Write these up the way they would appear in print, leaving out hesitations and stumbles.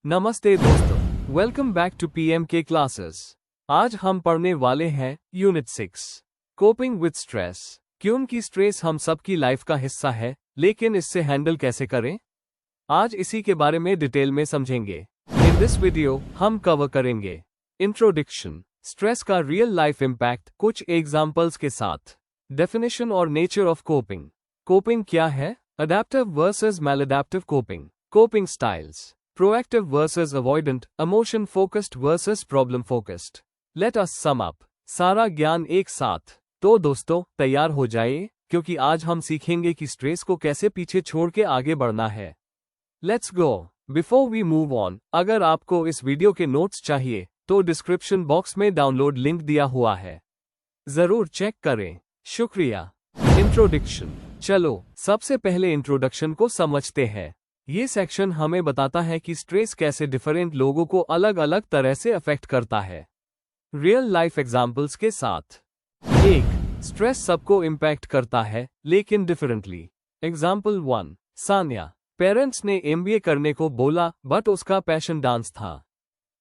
नमस्ते दोस्तों, welcome back to PMK classes. आज हम पढ़ने वाले हैं यूनिट 6 कोपिंग विद स्ट्रेस। क्योंकि स्ट्रेस हम सबकी लाइफ का हिस्सा है, लेकिन इससे हैंडल कैसे करें, आज इसी के बारे में डिटेल में समझेंगे। इन दिस वीडियो हम कवर करेंगे इंट्रोडक्शन, स्ट्रेस का रियल लाइफ इम्पैक्ट कुछ एग्जाम्पल्स के साथ, डेफिनेशन और नेचर ऑफ कोपिंग। कोपिंग क्या है? Adaptive versus maladaptive coping, coping styles, proactive versus avoidant, emotion focused versus problem focused. Let us sum up सारा ज्ञान एक साथ। तो दोस्तों तैयार हो जाइए, क्योंकि आज हम सीखेंगे कि स्ट्रेस को कैसे पीछे छोड़ के आगे बढ़ना है। Let's go. Before we move on, अगर आपको इस वीडियो के नोट्स चाहिए तो डिस्क्रिप्शन बॉक्स में डाउनलोड लिंक दिया हुआ है, जरूर चेक करें। शुक्रिया। इंट्रोडक्शन, चलो सबसे पहले इंट्रोडक्शन को समझते हैं। ये सेक्शन हमें बताता है कि स्ट्रेस कैसे डिफरेंट लोगों को अलग अलग तरह से अफेक्ट करता है, रियल लाइफ एग्जाम्पल्स के साथ। 1. स्ट्रेस सबको इम्पैक्ट करता है, लेकिन डिफरेंटली। एग्जाम्पल 1, सान्या। पेरेंट्स ने एमबीए करने को बोला, बट उसका पैशन डांस था।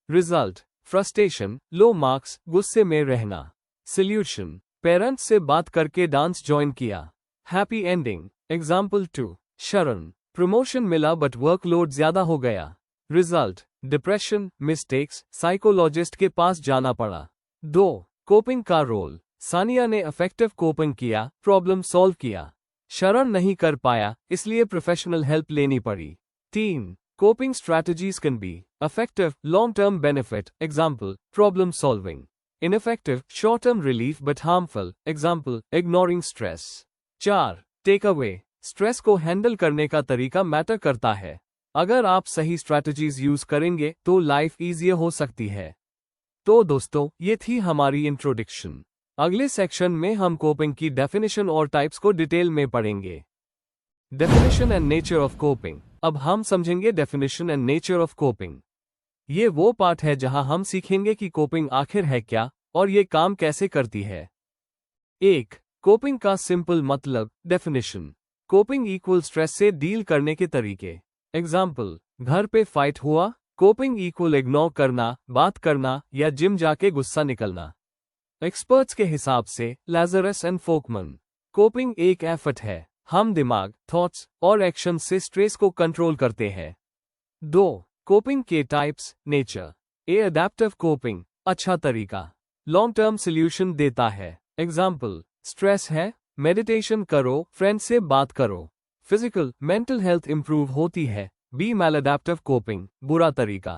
रिजल्ट, फ्रस्ट्रेशन, लो मार्क्स, गुस्से में रहना। सॉल्यूशन, पेरेंट्स से बात करके डांस ज्वाइन किया। Happy ending. एग्जाम्पल 2, शरण। प्रमोशन मिला बट वर्कलोड ज्यादा हो गया। रिजल्ट, डिप्रेशन, मिस्टेक्स, साइकोलॉजिस्ट के पास जाना पड़ा। 2. कोपिंग का रोल, सानिया ने इफेक्टिव कोपिंग किया, प्रॉब्लम सॉल्व किया। शरण नहीं कर पाया, इसलिए प्रोफेशनल हेल्प लेनी पड़ी। 3. Coping strategies can be effective, long term benefit, example problem solving. Ineffective, short term relief but harmful, example ignoring stress. 4. Take away, stress को हैंडल करने का तरीका मैटर करता है। अगर आप सही स्ट्रैटेजीज यूज करेंगे तो लाइफ इजियर हो सकती है। तो दोस्तों ये थी हमारी इंट्रोडक्शन। अगले सेक्शन में हम कोपिंग की डेफिनेशन और टाइप्स को डिटेल में पढ़ेंगे। Definition and nature of coping. अब हम समझेंगे definition and nature of coping. ये वो पार्ट है जहां हम सीखेंगे कि कोपिंग आखिर है क्या और ये काम कैसे करती है। 1. कोपिंग का सिंपल मतलब। डेफिनेशन, कोपिंग इक्वल स्ट्रेस से डील करने के तरीके। एग्जाम्पल, घर पे फाइट हुआ, कोपिंग इक्वल इग्नोर करना, बात करना या जिम जाके गुस्सा निकलना। एक्सपर्ट्स के हिसाब से लाजरस एंड फोकमन, कोपिंग एक एफर्ट है, हम दिमाग, थॉट्स और एक्शन से स्ट्रेस को कंट्रोल करते हैं। 2. कोपिंग के टाइप्स। नेचर, ए अडेप्टिव कोपिंग, अच्छा तरीका, लॉन्ग टर्म सोल्यूशन देता है। एग्जाम्पल, स्ट्रेस है, मेडिटेशन करो, फ्रेंड से बात करो। फिजिकल, मेंटल हेल्थ इंप्रूव होती है। बी मैलअडेप्टिव कोपिंग, बुरा तरीका,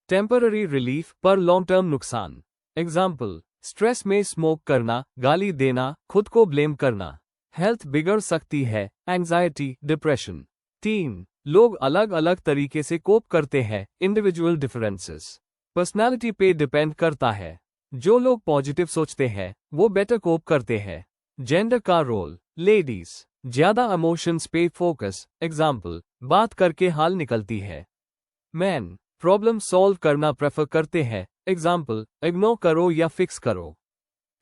टेम्पररी रिलीफ पर लॉन्ग टर्म नुकसान। एग्जाम्पल, स्ट्रेस में स्मोक करना, गाली देना, खुद को ब्लेम करना। हेल्थ बिगड़ सकती है, एंजाइटी, डिप्रेशन। 3. लोग अलग अलग तरीके से कोप करते हैं, इंडिविजुअल डिफरेंसेस, पर्सनालिटी पे डिपेंड करता है। जो लोग पॉजिटिव सोचते हैं वो बेटर कोप करते हैं। जेंडर का रोल, लेडीज ज्यादा इमोशंस पे फोकस, एग्जाम्पल बात करके हाल निकलती है। मैन प्रॉब्लम सॉल्व करना प्रेफर करते हैं, एग्जाम्पल इग्नोर करो या फिक्स करो।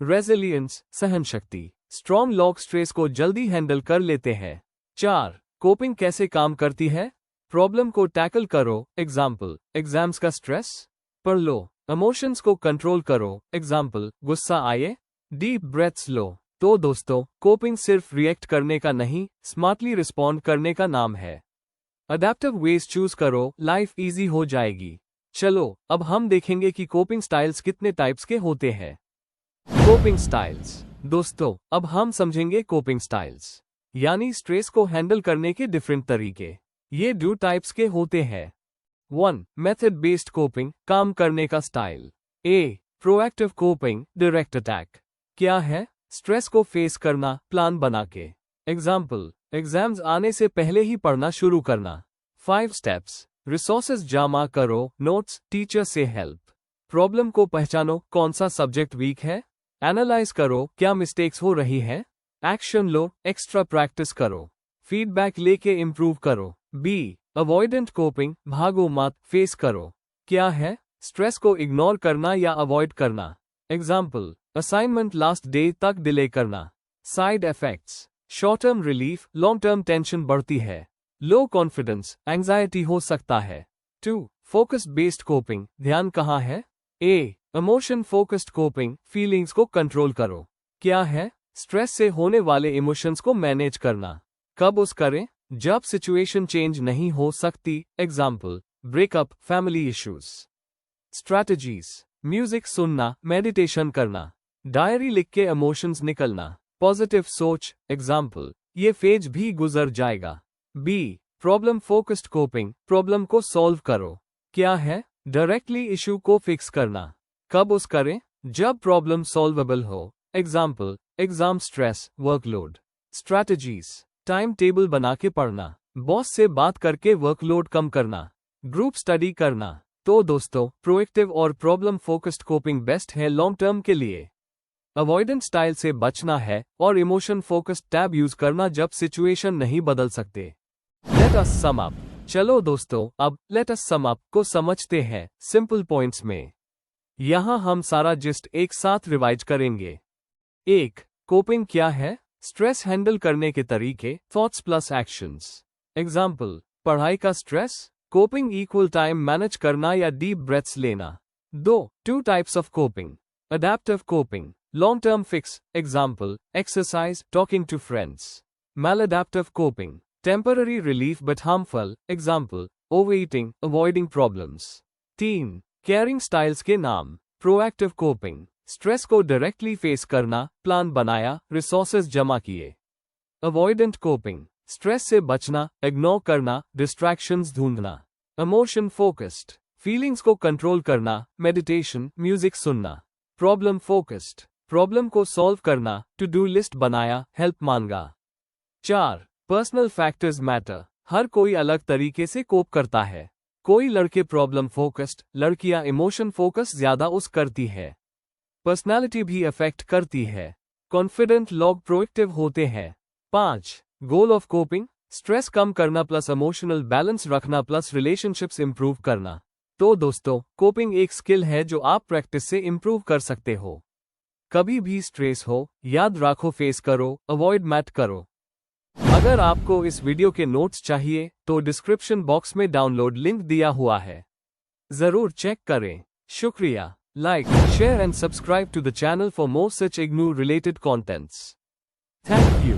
रेजिलियंस, सहनशक्ति, स्ट्रॉन्ग लोग स्ट्रेस को जल्दी हैंडल कर लेते हैं। 4. कोपिंग कैसे काम करती है। प्रॉब्लम को टैकल करो, एग्जाम्पल एग्जाम्स का स्ट्रेस। पढ़ लो, इमोशंस को कंट्रोल करो, एग्जाम्पल गुस्सा आए, डीप ब्रेथ्स लो। तो दोस्तों कोपिंग सिर्फ रिएक्ट करने का नहीं, स्मार्टली रिस्पॉन्ड करने का नाम है। अडेप्टिव वेज चूज करो, लाइफ इजी हो जाएगी। चलो अब हम देखेंगे कि कोपिंग स्टाइल्स कितने टाइप्स के होते हैं। Coping styles. दोस्तों अब हम समझेंगे कोपिंग स्टाइल्स, यानी स्ट्रेस को हैंडल करने के डिफरेंट तरीके। ये 2 टाइप्स के होते हैं। 1. मेथड बेस्ड कोपिंग, काम करने का स्टाइल। ए. प्रोएक्टिव कोपिंग, डायरेक्ट अटैक, क्या है? स्ट्रेस को फेस करना, प्लान बना के। एग्जाम्पल, एग्जाम्स आने से पहले ही पढ़ना शुरू करना। 5 स्टेप्स, रिसोर्सेज जमा करो, नोट्स, टीचर से हेल्प। प्रॉब्लम को पहचानो, कौन सा सब्जेक्ट वीक है, एनालाइज करो, क्या मिस्टेक्स हो रही है, एक्शन लो, एक्स्ट्रा प्रैक्टिस करो, फीडबैक लेके इम्प्रूव करो। बी. अवॉइडेंट कोपिंग, भागो मत, फेस करो, क्या है? स्ट्रेस को इग्नोर करना या अवॉइड करना। एग्जाम्पल, असाइनमेंट लास्ट डे तक डिले करना। Side effects, short term relief, long term tension बढ़ती है। लो कॉन्फिडेंस, एंजाइटी हो सकता है। 2. फोकस बेस्ड कोपिंग, ध्यान कहाँ है? ए. इमोशन फोकस्ड कोपिंग, फीलिंग्स को कंट्रोल करो। क्या है? स्ट्रेस से होने वाले इमोशंस को मैनेज करना। कब उस करें? जब सिचुएशन चेंज नहीं हो सकती, example breakup, family issues. Strategies, music सुनना, मेडिटेशन करना, डायरी लिख के इमोशंस निकलना, पॉजिटिव सोच, एग्जाम्पल ये फेज भी गुजर जाएगा। B. Problem focused coping, problem को सॉल्व करो। क्या है? डायरेक्टली इशू को फिक्स करना। कब उस करें? जब प्रॉब्लम सॉल्वेबल हो, example exam stress, workload. Strategies, time table बना के पढ़ना, बॉस से बात करके वर्कलोड कम करना, ग्रुप स्टडी करना। तो दोस्तों, प्रोएक्टिव और प्रॉब्लम फोकस्ड कोपिंग बेस्ट है लॉन्ग टर्म के लिए। अवॉइडेंट स्टाइल से बचना है और इमोशन फोकस्ड टैब यूज करना जब सिचुएशन नहीं बदल सकते। Let us sum up. चलो दोस्तों, अब लेट अस सम अप को समझते हैं सिंपल पॉइंट्स में। यहां हम सारा जिस्ट एक साथ रिवाइज करेंगे। 1. कोपिंग क्या है? स्ट्रेस हैंडल करने के तरीके, थॉट्स प्लस एक्शंस। एग्जाम्पल पढ़ाई का stress, coping equal time manage करना या डीप ब्रेथ्स लेना। 2. 2 types of coping. Adaptive coping, long term fix, example exercise, talking to friends. Maladaptive coping, temporary relief but harmful, example overeating, avoiding problems. 3. Caring styles के नाम। Proactive coping, stress को directly face करना, plan बनाया, resources जमा किए। Avoidant coping, stress से बचना, ignore करना, डिस्ट्रैक्शंस ढूंढना। इमोशन फोकस्ड, फीलिंग्स को कंट्रोल करना, मेडिटेशन, म्यूजिक सुनना। प्रॉब्लम फोकस्ड, प्रॉब्लम को सॉल्व करना, टू डू लिस्ट बनाया, हेल्प मांगा। 4. पर्सनल फैक्टर्स मैटर, हर कोई अलग तरीके से कोप करता है। कोई लड़के प्रॉब्लम फोकस्ड, लड़कियां इमोशन फोकस ज्यादा उस करती है। पर्सनालिटी भी अफेक्ट करती है। कॉन्फिडेंट लोग प्रोएक्टिव होते हैं। 5. गोल ऑफ कोपिंग, स्ट्रेस कम करना प्लस इमोशनल बैलेंस रखना प्लस रिलेशनशिप्स इंप्रूव करना। तो दोस्तों, कोपिंग एक स्किल है जो आप प्रैक्टिस से इंप्रूव कर सकते हो। कभी भी स्ट्रेस हो, याद रखो फेस करो, अवॉइड मैट करो। अगर आपको इस वीडियो के नोट्स चाहिए तो डिस्क्रिप्शन बॉक्स में डाउनलोड लिंक दिया हुआ है, जरूर चेक करें। शुक्रिया। Like, share and subscribe to the channel for more such IGNOU related contents. Thank you.